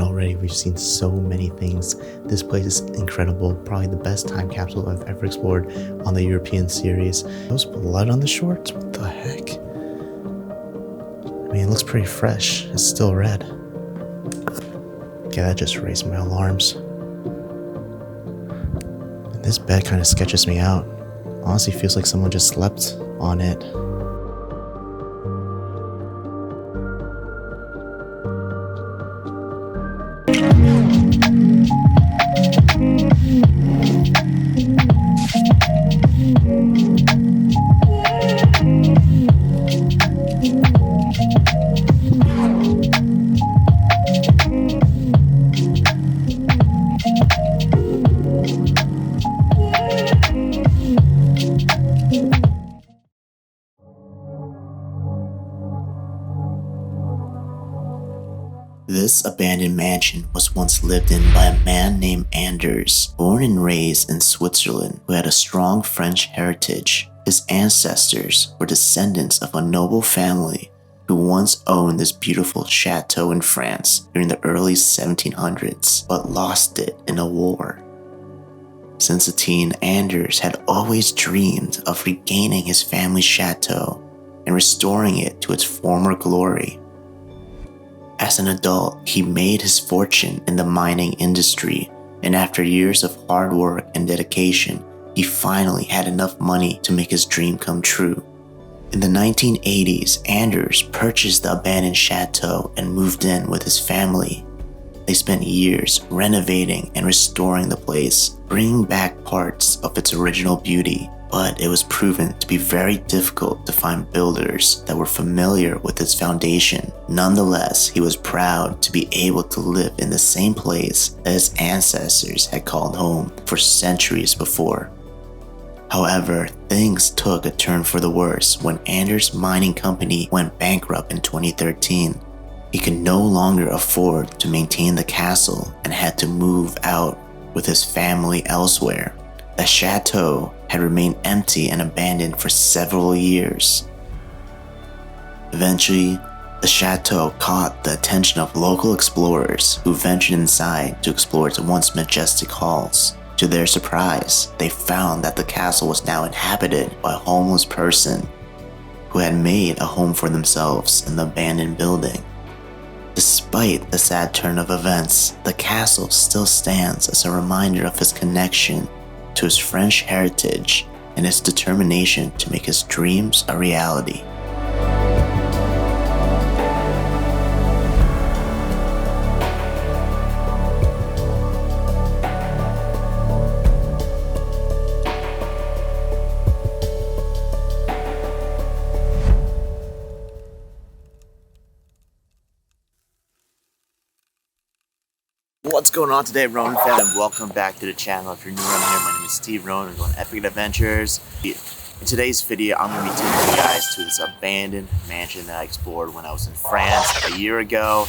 already we've seen so many things. This place is incredible, probably the best time capsule I've ever explored on the European series. Those blood on the shorts? What the heck? I mean, it looks pretty fresh. It's still red. Okay, that just raised my alarms. And this bed kind of sketches me out. Honestly, feels like someone just slept on it. This abandoned mansion was once lived in by a man named Anders, born and raised in Switzerland, who had a strong French heritage. His ancestors were descendants of a noble family who once owned this beautiful chateau in France during the early 1700s, but lost it in a war. Since a teen, Anders had always dreamed of regaining his family's chateau and restoring it to its former glory. As an adult, he made his fortune in the mining industry, and after years of hard work and dedication, he finally had enough money to make his dream come true. In the 1980s, Anders purchased the abandoned chateau and moved in with his family. They spent years renovating and restoring the place, bringing back parts of its original beauty. But it was proven to be very difficult to find builders that were familiar with its foundation. Nonetheless, he was proud to be able to live in the same place that his ancestors had called home for centuries before. However, things took a turn for the worse when Anders' mining company went bankrupt in 2013. He could no longer afford to maintain the castle and had to move out with his family elsewhere. The chateau had remained empty and abandoned for several years. Eventually, the chateau caught the attention of local explorers who ventured inside to explore its once majestic halls. To their surprise, they found that the castle was now inhabited by a homeless person who had made a home for themselves in the abandoned building. Despite the sad turn of events, the castle still stands as a reminder of his connection to his French heritage and his determination to make his dreams a reality. What's going on today, Ronin fan, and welcome back to the channel. If you're new around here, my name is Steve Ronin. We're going epic adventures. In today's video, I'm going to be taking you guys to this abandoned mansion that I explored when I was in France a year ago.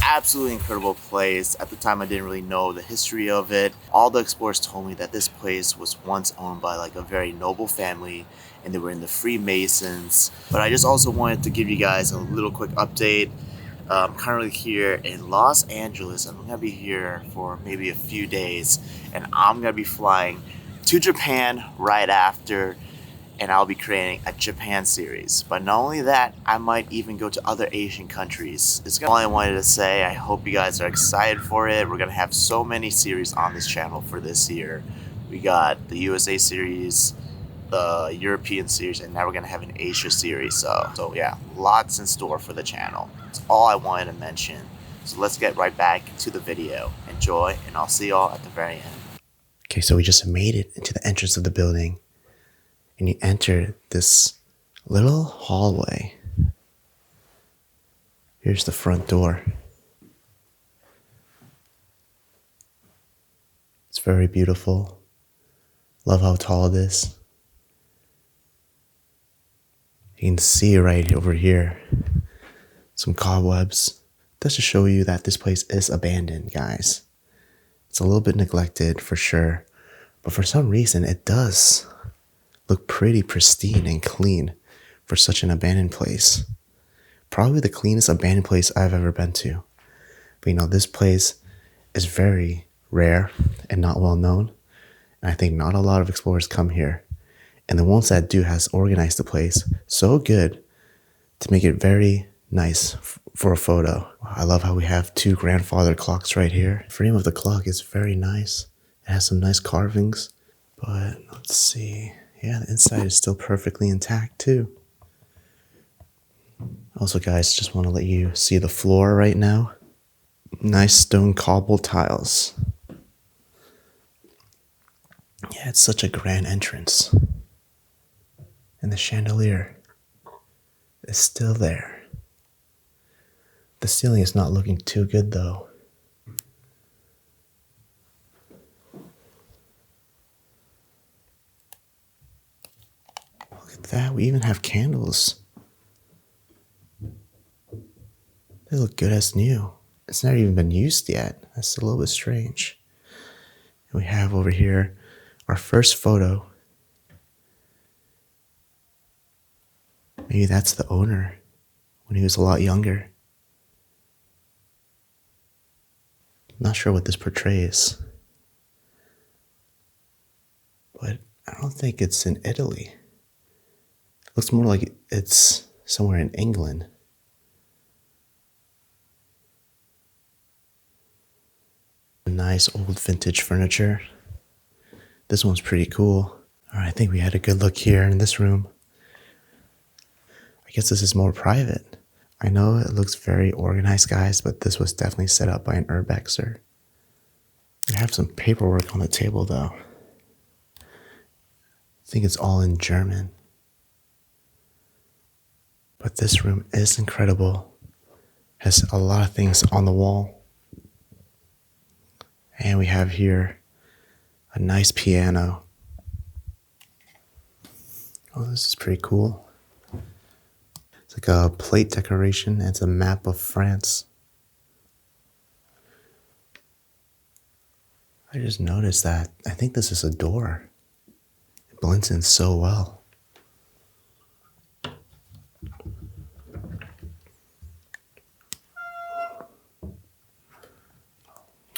Absolutely incredible place. At the time, I didn't really know the history of it. All the explorers told me that this place was once owned by like a very noble family, and they were in the Freemasons. But I just also wanted to give you guys a little quick update. I'm currently here in Los Angeles, and I'm gonna be here for maybe a few days, and I'm gonna be flying to Japan right after, and I'll be creating a Japan series. But not only that, I might even go to other Asian countries. That's all I wanted to say. I hope you guys are excited for it. We're gonna have so many series on this channel for this year. We got the USA series, the European series, and now we're gonna have an Asia series. So yeah, lots in store for the channel. That's all I wanted to mention. So let's get right back to the video. Enjoy, and I'll see y'all at the very end. Okay, so we just made it into the entrance of the building, and you enter this little hallway. Here's the front door. It's very beautiful. Love how tall it is. You can see right over here some cobwebs. That's to show you that this place is abandoned, guys. It's a little bit neglected for sure, but for some reason it does look pretty pristine and clean for such an abandoned place. Probably the cleanest abandoned place I've ever been to. But you know, this place is very rare and not well known. And I think not a lot of explorers come here. And the ones that do has organized the place so good to make it very nice for a photo. I love how we have two grandfather clocks right here. The frame of the clock is very nice. It has some nice carvings. But let's see. Yeah, the inside is still perfectly intact too. Also, guys, just want to let you see the floor right now. Nice stone cobble tiles. Yeah, it's such a grand entrance. And the chandelier is still there. The ceiling is not looking too good though. Look at that, we even have candles. They look good as new. It's not even been used yet. That's a little bit strange. And we have over here our first photo. Maybe that's the owner when he was a lot younger. Not sure what this portrays. But I don't think it's in Italy. It looks more like it's somewhere in England. Nice old vintage furniture. This one's pretty cool. Alright, I think we had a good look here in this room. I guess this is more private. I know it looks very organized, guys, but this was definitely set up by an urbexer. We have some paperwork on the table, though. I think it's all in German. But this room is incredible. Has a lot of things on the wall. And we have here a nice piano. Oh, this is pretty cool. It's like a plate decoration, and it's a map of France. I just noticed that. I think this is a door. It blends in so well.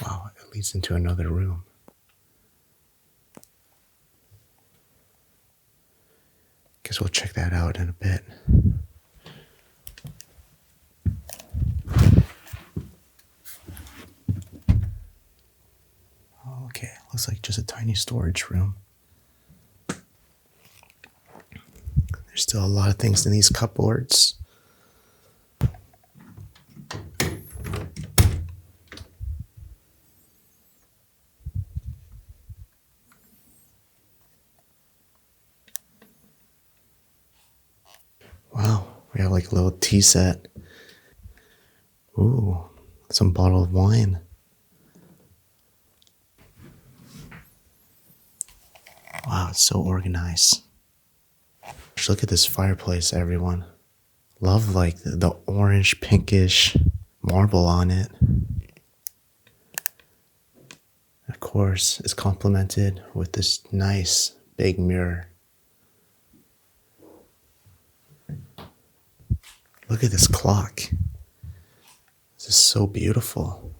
Wow, it leads into another room. Guess we'll check that out in a bit. Okay, looks like just a tiny storage room. There's still a lot of things in these cupboards. Wow, we have like a little tea set. Ooh, some bottled wine. Wow, it's so organized. Just look at this fireplace, everyone. Love like the orange pinkish marble on it. Of course, it's complemented with this nice big mirror. Look at this clock. This is so beautiful.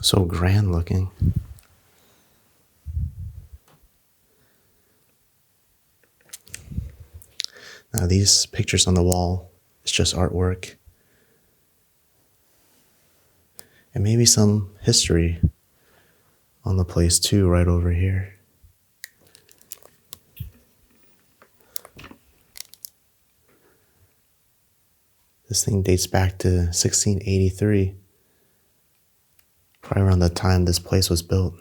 So grand looking. Now these pictures on the wall, it's just artwork. And maybe some history on the place too, right over here. This thing dates back to 1683, probably around the time this place was built.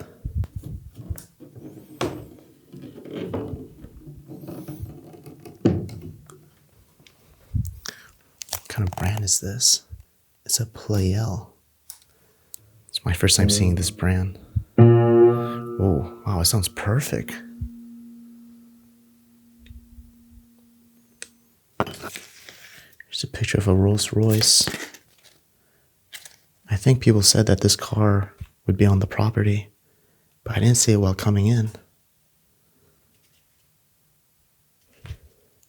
What kind of brand is this? It's a Pleyel. It's my first time seeing this brand. Oh, wow, it sounds perfect. Here's a picture of a Rolls Royce. I think people said that this car would be on the property, but I didn't see it while coming in.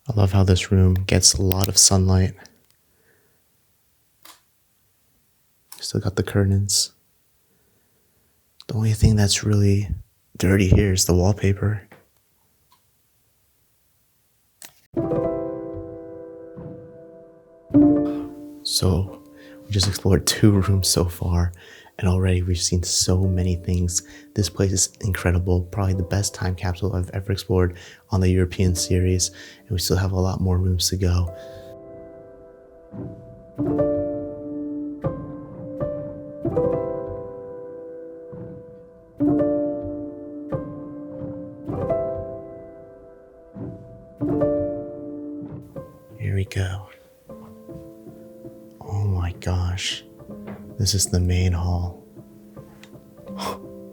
I love how this room gets a lot of sunlight. Still got the curtains. The only thing that's really dirty here is the wallpaper. So we just explored 2 rooms so far, and already we've seen so many things. This place is incredible, probably the best time capsule I've ever explored on the European series, and we still have a lot more rooms to go. Here we go. Oh my gosh. This is the main hall.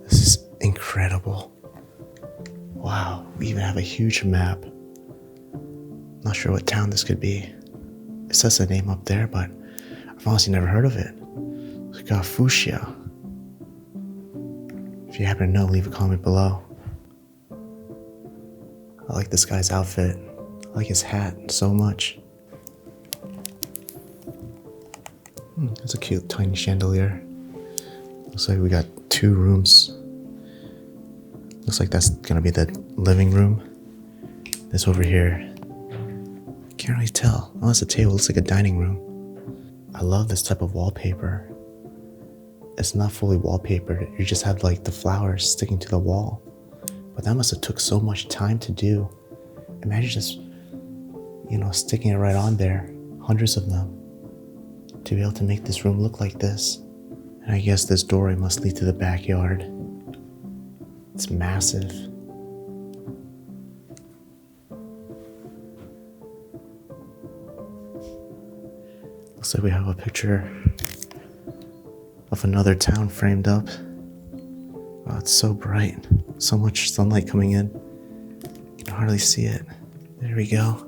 This is incredible. Wow, we even have a huge map. Not sure what town this could be. It says the name up there, but I've honestly never heard of it. We got Fuchsia. If you happen to know, leave a comment below. I like this guy's outfit. I like his hat so much. That's a cute tiny chandelier. Looks like we got 2 rooms. Looks like that's gonna be the living room. This over here, can't really tell. Oh, it's a table. Looks like a dining room. I love this type of wallpaper. It's not fully wallpapered. You just have like the flowers sticking to the wall. But that must have took so much time to do. Imagine just, sticking it right on there. Hundreds of them. To be able to make this room look like this. And I guess this doorway must lead to the backyard. It's massive. Looks like we have a picture of another town framed up. Wow, it's so bright. So much sunlight coming in. You can hardly see it. There we go.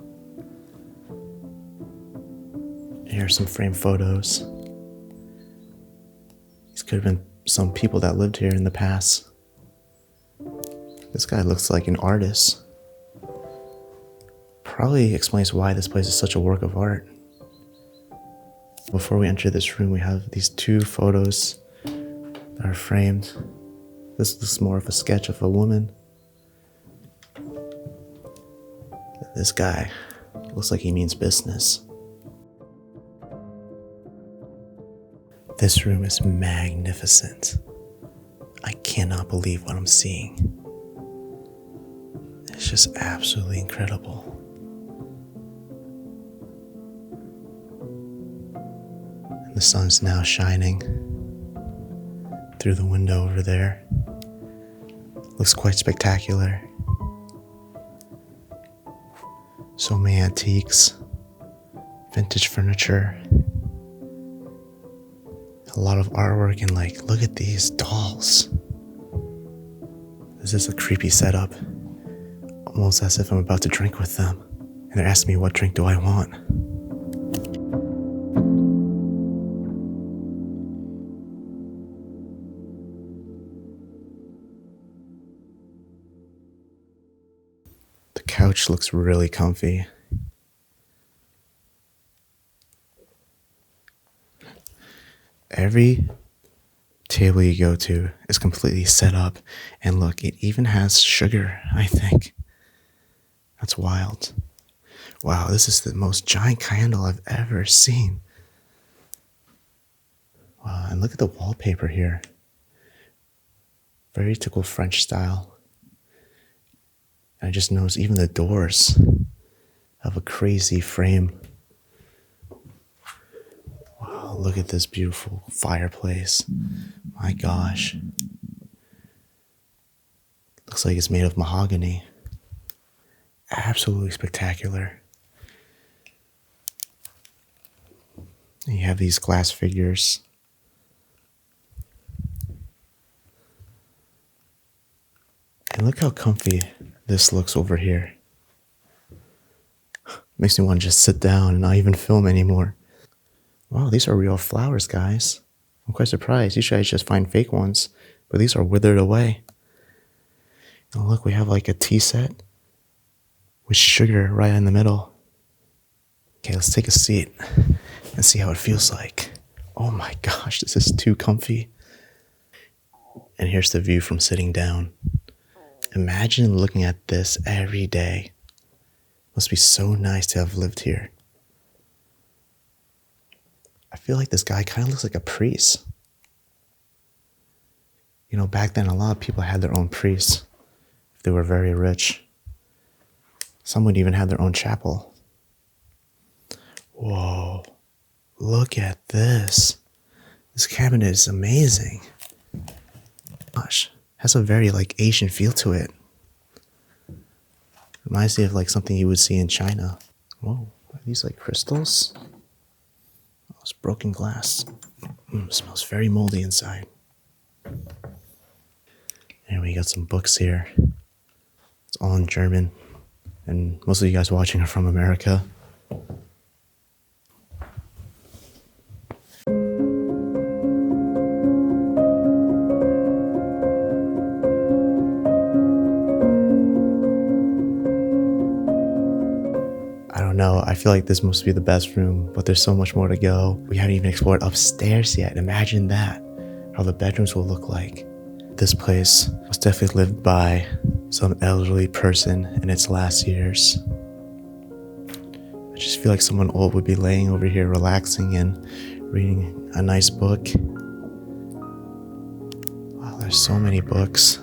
Here are some framed photos. These could have been some people that lived here in the past. This guy looks like an artist. Probably explains why this place is such a work of art. Before we enter this room, we have these 2 photos that are framed. This looks more of a sketch of a woman. This guy looks like he means business. This room is magnificent. I cannot believe what I'm seeing. It's just absolutely incredible. And the sun's now shining through the window over there. Looks quite spectacular. So many antiques, vintage furniture, a lot of artwork, and look at these dolls. This is a creepy setup. Almost as if I'm about to drink with them. And they're asking me, what drink do I want? The couch looks really comfy. Every table you go to is completely set up, and look, it even has sugar, I think. That's wild. Wow, this is the most giant candle I've ever seen. Wow, and look at the wallpaper here. Very typical French style. I just noticed even the doors have a crazy frame. Wow, look at this beautiful fireplace. My gosh. Looks like it's made of mahogany. Absolutely spectacular. And you have these glass figures. And look how comfy this looks over here. Makes me want to just sit down and not even film anymore. Wow, these are real flowers, guys. I'm quite surprised. Usually I just find fake ones, but these are withered away. And look, we have like a tea set with sugar right in the middle. Okay, let's take a seat and see how it feels like. Oh my gosh, this is too comfy. And here's the view from sitting down. Imagine looking at this every day. Must be so nice to have lived here. I feel like this guy kind of looks like a priest. You know, back then a lot of people had their own priests if they were very rich. Some would even have their own chapel. Whoa, look at this. This cabinet is amazing. Gosh, has a very like Asian feel to it. Reminds me of like something you would see in China. Whoa, are these like crystals? Oh, it's broken glass. Smells very moldy inside. And we got some books here. It's all in German. And most of you guys watching are from America. I don't know, I feel like this must be the best room, but there's so much more to go. We haven't even explored upstairs yet. Imagine that, how the bedrooms will look like. This place was definitely lived by some elderly person in its last years. I just feel like someone old would be laying over here relaxing and reading a nice book. Wow, there's so many books.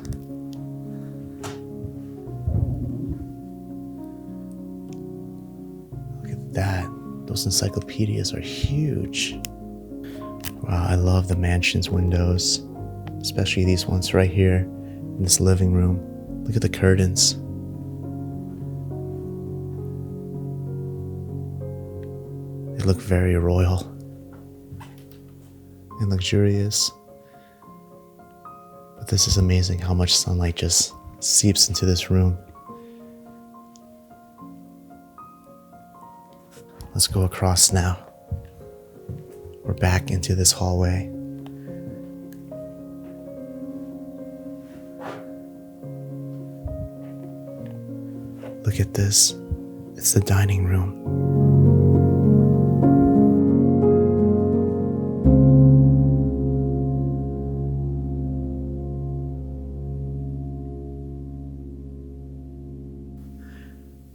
Look at that. Those encyclopedias are huge. Wow, I love the mansion's windows, especially these ones right here in this living room. Look at the curtains. They look very royal and luxurious. But this is amazing how much sunlight just seeps into this room. Let's go across now. We're back into this hallway. Look at this. It's the dining room.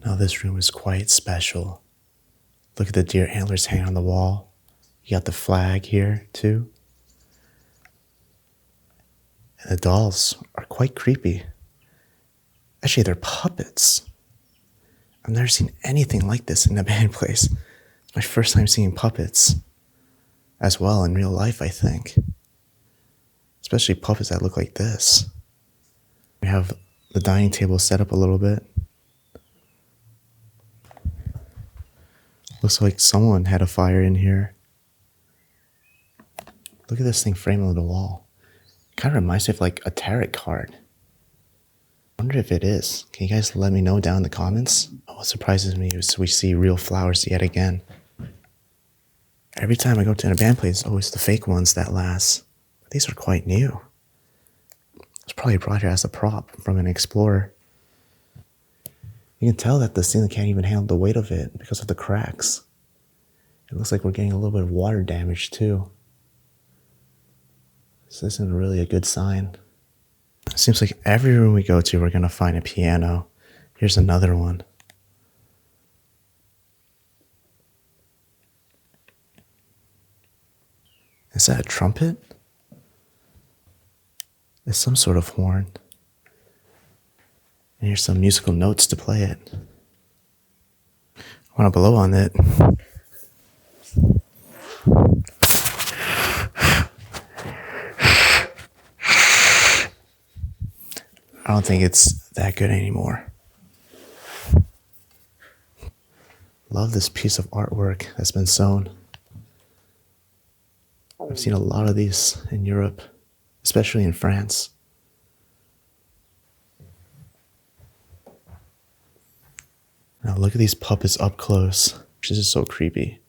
Now this room is quite special. Look at the deer antlers hanging on the wall. You got the flag here too. And the dolls are quite creepy. Actually, they're puppets. I've never seen anything like this in a band place. It's my first time seeing puppets as well in real life, I think. Especially puppets that look like this. We have the dining table set up a little bit. Looks like someone had a fire in here. Look at this thing framed on the wall. Kind of reminds me of like a tarot card. I wonder if it is. Can you guys let me know down in the comments? What surprises me is we see real flowers yet again. Every time I go to an band place, it's always the fake ones that last. But these are quite new. It's probably brought here as a prop from an explorer. You can tell that the ceiling can't even handle the weight of it because of the cracks. It looks like we're getting a little bit of water damage too. So this isn't really a good sign. It seems like every room we go to, we're gonna find a piano. Here's another one. Is that a trumpet? It's some sort of horn. And here's some musical notes to play it. I want to blow on it. I don't think it's that good anymore. Love this piece of artwork that's been sewn. I've seen a lot of these in Europe, especially in France. Now look at these puppets up close. This is so creepy.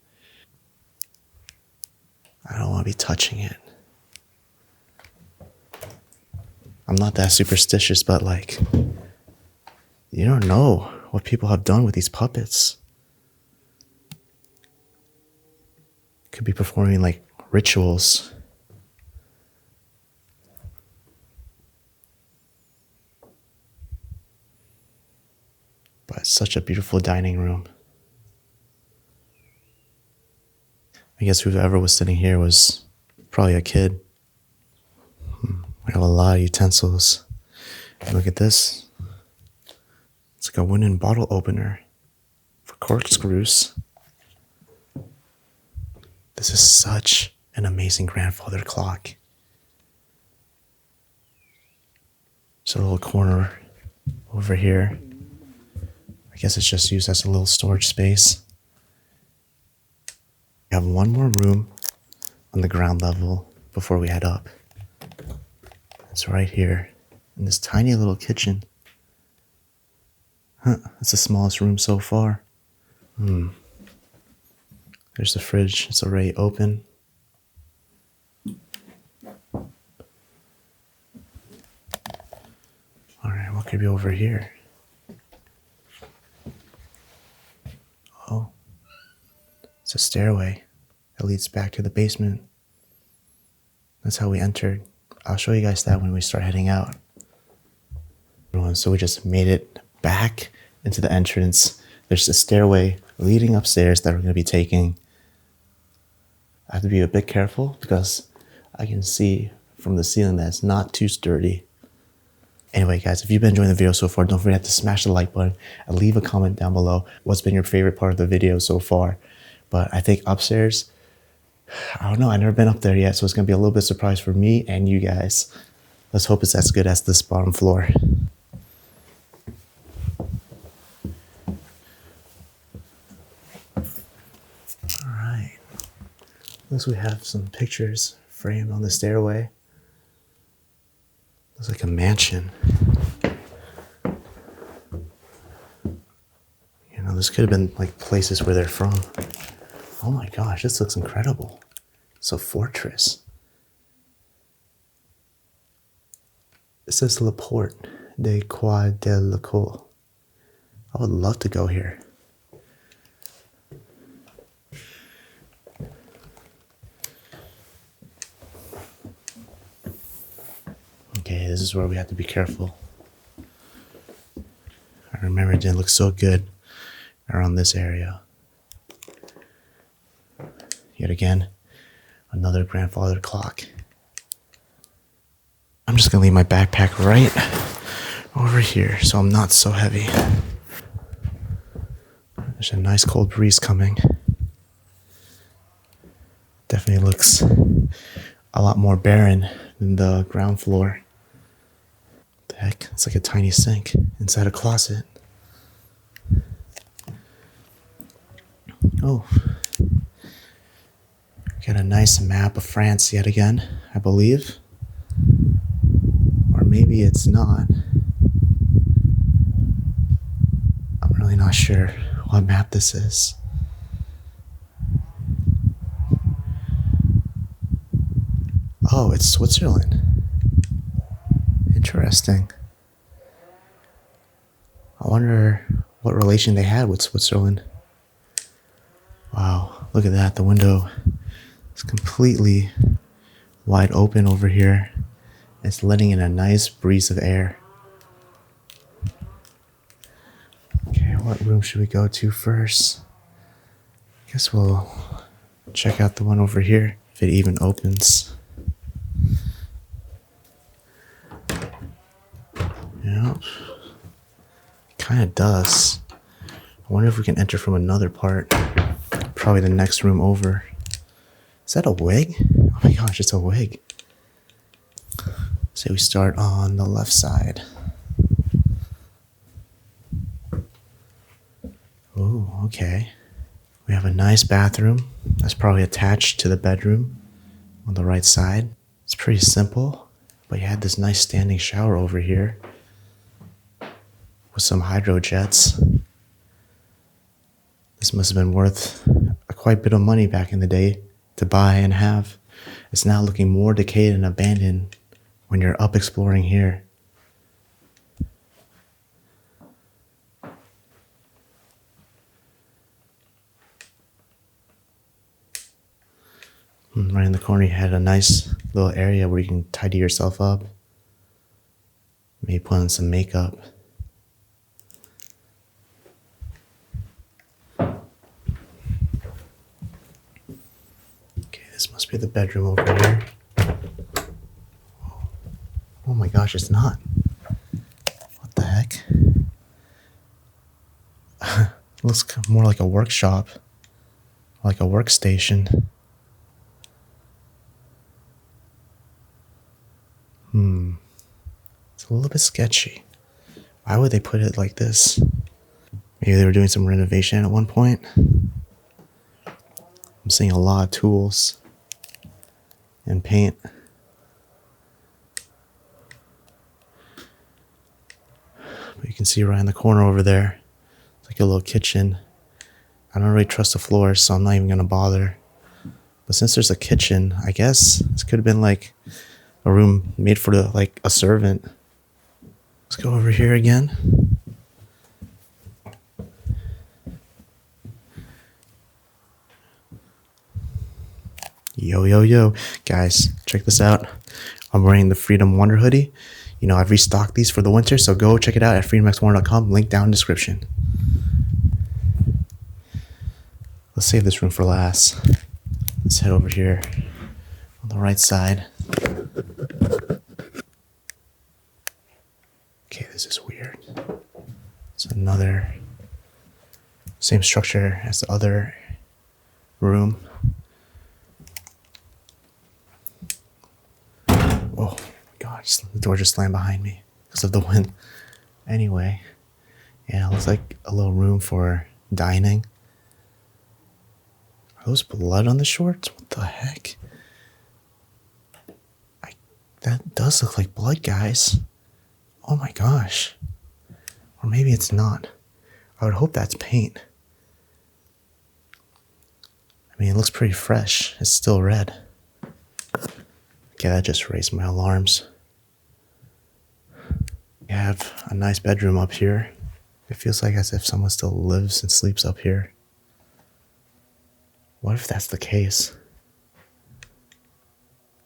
I don't want to be touching it. I'm not that superstitious, but like, you don't know what people have done with these puppets. Could be performing like rituals. But such a beautiful dining room. I guess whoever was sitting here was probably a kid. We have a lot of utensils. Look at this. It's like a wooden bottle opener for corkscrews. This is such an amazing grandfather clock. There's a little corner over here. I guess it's just used as a little storage space. We have one more room on the ground level before we head up. It's right here in this tiny little kitchen. That's the smallest room so far. There's the fridge. It's already open. All right, what could be over here? Oh, it's a stairway that leads back to the basement. That's how we entered. I'll show you guys that when we start heading out. So we just made it back into the entrance. There's a stairway leading upstairs that we're going to be taking. I have to be a bit careful because I can see from the ceiling that it's not too sturdy. Anyway, guys, if you've been enjoying the video so far, don't forget to smash the like button and leave a comment down below what's been your favorite part of the video so far. But I think upstairs, I don't know, I've never been up there yet, so it's going to be a little bit surprise for me and you guys. Let's hope it's as good as this bottom floor. All right. Looks we have some pictures framed on the stairway. Looks like a mansion. You know, this could have been like places where they're from. Oh my gosh, this looks incredible. It's a fortress. It says La Porte de Croix de la Cour. I would love to go here. Okay, this is where we have to be careful. I remember it didn't look so good around this area. Yet again, another grandfather clock. I'm just gonna leave my backpack right over here so I'm not so heavy. There's a nice cold breeze coming. Definitely looks a lot more barren than the ground floor. What the heck? It's like a tiny sink inside a closet. Oh. Got a nice map of France yet again, I believe. Or maybe it's not. I'm really not sure what map this is. Oh, it's Switzerland. Interesting. I wonder what relation they had with Switzerland. Wow, look at that. The window is completely wide open over here. It's letting in a nice breeze of air. Okay, what room should we go to first? I guess we'll check out the one over here, if it even opens. Yeah, it kind of does. I wonder if we can enter from another part. Probably the next room over. Is that a wig? Oh my gosh, it's a wig. So we start on the left side. Oh, okay. We have a nice bathroom that's probably attached to the bedroom on the right side. It's pretty simple, but you had this nice standing shower over here with some hydro jets. This must have been worth quite a bit of money back in the day to buy and have. It's now looking more decayed and abandoned when you're up exploring here. Right in the corner, you had a nice little area where you can tidy yourself up. Maybe put on some makeup. Okay, this must be the bedroom over here. Oh my gosh, it's not. What the heck? It looks more like a workshop, like a workstation. It's a little bit sketchy. Why would they put it like this? Maybe they were doing some renovation at one point. I'm seeing a lot of tools and paint. But you can see right in the corner over there, it's like a little kitchen. I don't really trust the floors, so I'm not even gonna bother. But since there's a kitchen, I guess this could have been like a room made for like a servant. Let's go over here again. Yo, guys, check this out. I'm wearing the Freedom Wonder hoodie. You know, I've restocked these for the winter, so go check it out at freedomxwonder.com. Link down in the description. Let's save this room for last. Let's head over here on the right side. Okay, this is weird. It's another same structure as the other room. Oh my gosh, the door just slammed behind me because of the wind. Anyway, yeah, it looks like a little room for dining. Are those blood on the shorts? What the heck? That does look like blood, guys. Oh my gosh. Or maybe it's not. I would hope that's paint. I mean, it looks pretty fresh. It's still red. Okay, that just raised my alarms. We have a nice bedroom up here. It feels like as if someone still lives and sleeps up here. What if that's the case?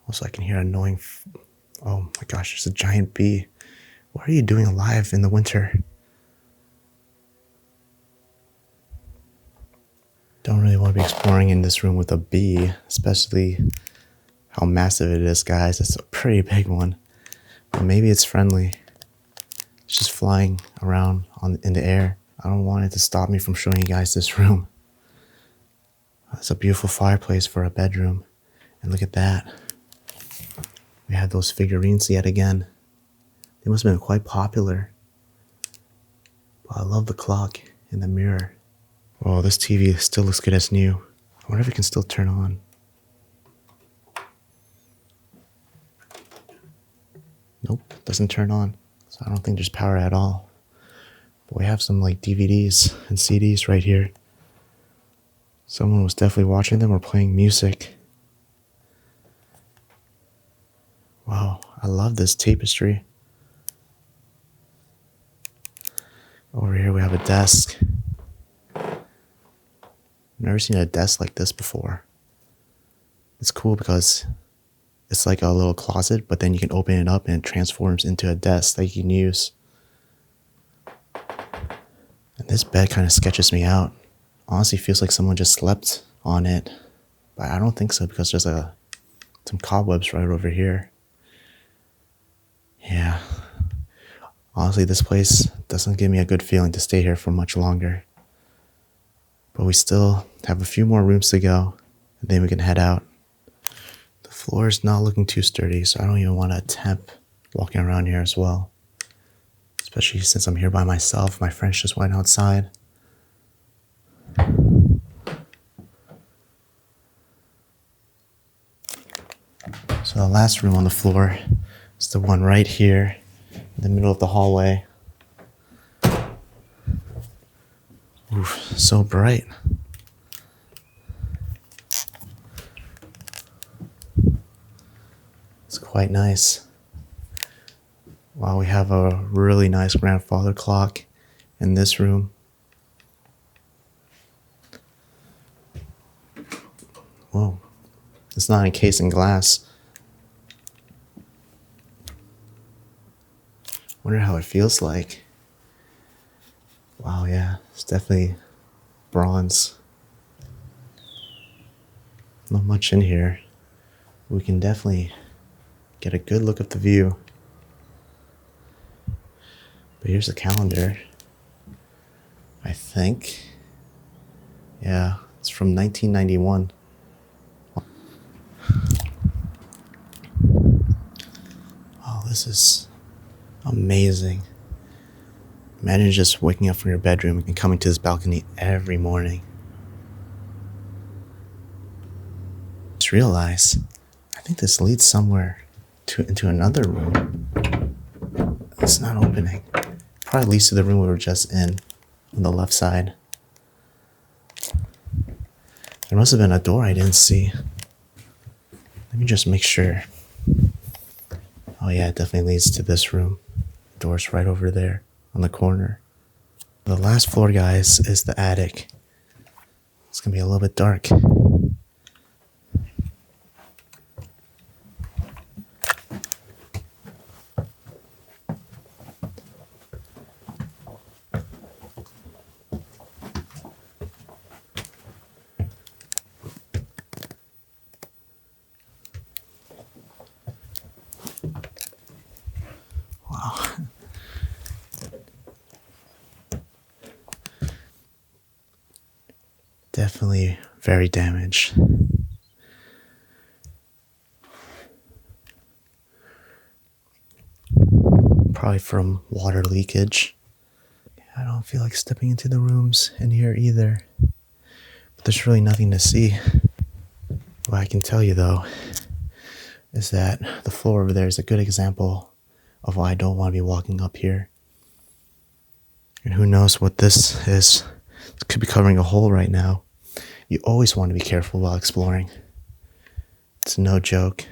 Also, I can hear annoying... Oh my gosh, there's a giant bee. What are you doing alive in the winter? Don't really want to be exploring in this room with a bee, especially how massive it is, guys. It's a pretty big one. But maybe it's friendly. It's just flying around in the air. I don't want it to stop me from showing you guys this room. It's a beautiful fireplace for a bedroom. And look at that. We have those figurines yet again. They must have been quite popular. But I love the clock in the mirror. Oh, this TV still looks good as new. I wonder if it can still turn on. Nope, doesn't turn on. So I don't think there's power at all. But we have some like DVDs and CDs right here. Someone was definitely watching them or playing music. Wow, I love this tapestry. Over here we have a desk. Never seen a desk like this before. It's cool because it's like a little closet, but then you can open it up and it transforms into a desk that you can use. And this bed kind of sketches me out. Honestly, feels like someone just slept on it. But I don't think so because there's some cobwebs right over here. Yeah. Honestly, this place doesn't give me a good feeling to stay here for much longer. But we still have a few more rooms to go, and then we can head out. The floor is not looking too sturdy, so I don't even want to attempt walking around here as well. Especially since I'm here by myself. My friends just went outside. So the last room on the floor is the one right here in the middle of the hallway. Oof, so bright. It's quite nice. Wow, we have a really nice grandfather clock in this room. Whoa, the It's not encased in glass. Wonder how it feels like. Wow, yeah, it's definitely bronze. Not much in here. We can definitely get a good look at the view. But here's the calendar. I think. Yeah, it's from 1991. Oh, this is amazing. Imagine just waking up from your bedroom and coming to this balcony every morning. Just realize, I think this leads somewhere into another room. It's not opening. Probably leads to the room we were just in, on the left side. There must have been a door I didn't see. Let me just make sure. Oh yeah, it definitely leads to this room. The door's right over there on the corner. The last floor, guys, is the attic. It's gonna be a little bit dark. Wow. Definitely very damaged. Probably from water leakage. I don't feel like stepping into the rooms in here either. But there's really nothing to see. What I can tell you though is that the floor over there is a good example of why I don't want to be walking up here. And who knows what this is. It could be covering a hole right now. You always want to be careful while exploring. It's no joke.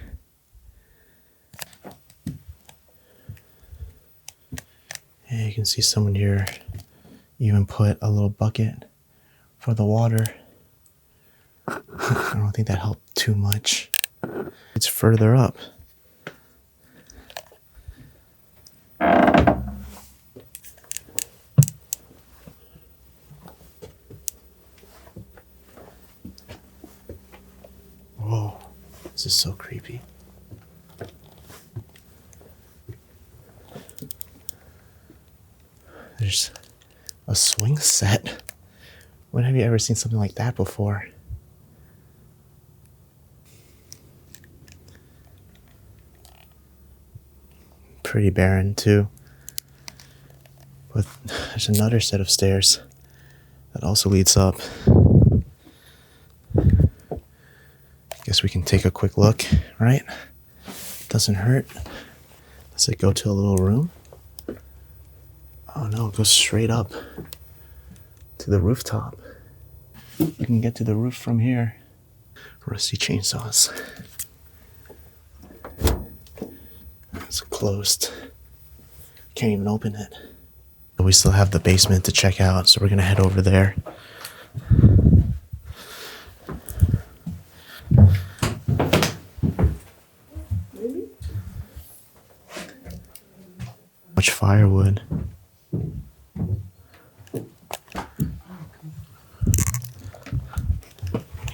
And you can see someone here even put a little bucket for the water. I don't think that helped too much. It's further up. Whoa, this is so creepy. There's a swing set. When have you ever seen something like that before? Pretty barren too. But there's another set of stairs that also leads up. Guess we can take a quick look, right? Doesn't hurt. Does it go to a little room? Oh no, it goes straight up to the rooftop. You can get to the roof from here. Rusty chainsaws. It's closed. Can't even open it. But we still have the basement to check out, so we're gonna head over there. Much firewood.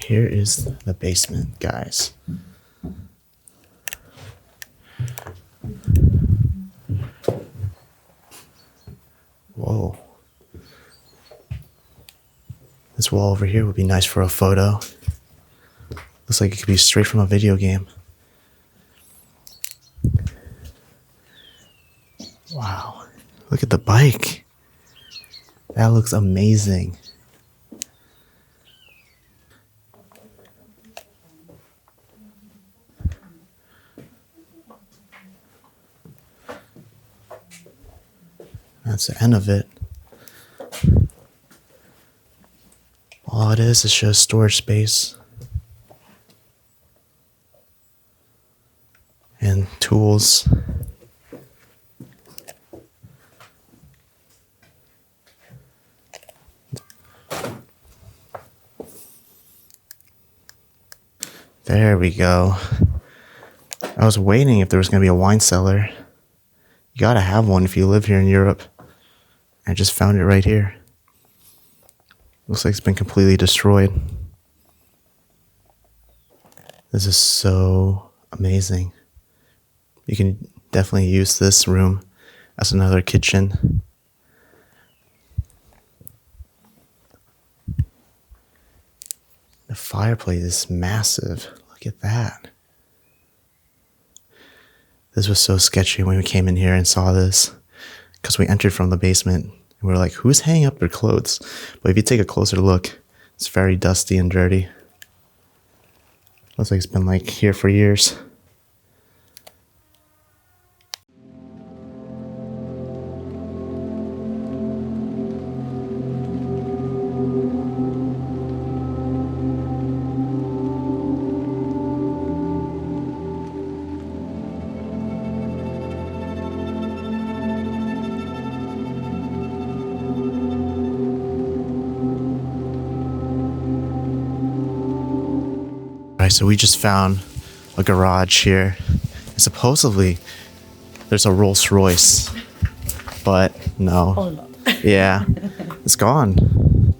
Here is the basement, guys. Whoa. This wall over here would be nice for a photo. Looks like it could be straight from a video game. Wow. Look at the bike. That looks amazing. That's the end of it. All it is just storage space. And tools. There There we go. I was waiting if there was going to be a wine cellar. You gotta have one if you live here in Europe. I just found it right here. Looks like it's been completely destroyed. This is so amazing. You can definitely use this room as another kitchen. The fireplace is massive. Look at that. This was so sketchy when we came in here and saw this, because we entered from the basement and we were like, who's hanging up their clothes? But if you take a closer look, it's very dusty and dirty. Looks like it's been like here for years. Alright, so we just found a garage here. And supposedly there's a Rolls Royce, but no. Oh, no. Yeah, it's gone.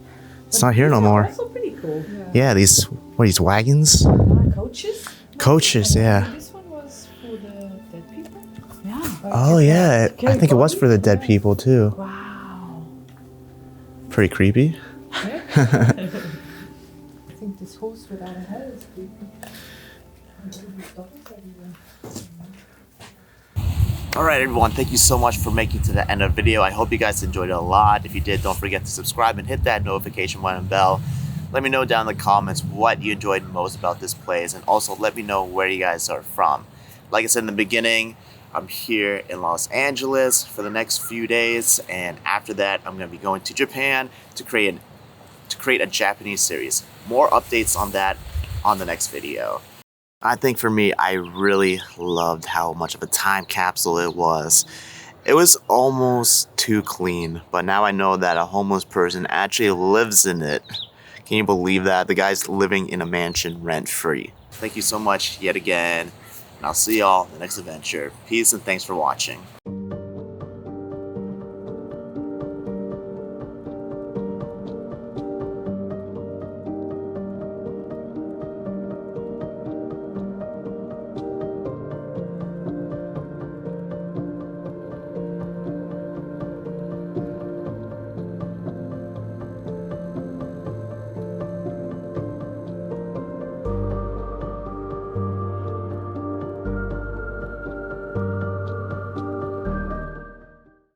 It's not here no more. Also pretty cool. Yeah, these, what are these, wagons? Coaches? Coaches, yeah. This one was for the dead people. Yeah. Oh yeah, I think it was for the dead people too. Wow. Pretty creepy. I think this horse without a head is creepy. Alright everyone, thank you so much for making it to the end of the video. I hope you guys enjoyed it a lot. If you did, don't forget to subscribe and hit that notification button and bell. Let me know down in the comments what you enjoyed most about this place, and also let me know where you guys are from. Like I said in the beginning, I'm here in Los Angeles for the next few days, and after that I'm going to be going to Japan to create a Japanese series. More updates on that on the next video. I think for me, I really loved how much of a time capsule it was. It was almost too clean, but now I know that a homeless person actually lives in it. Can you believe that? The guy's living in a mansion rent-free. Thank you so much yet again, and I'll see y'all in the next adventure. Peace and thanks for watching.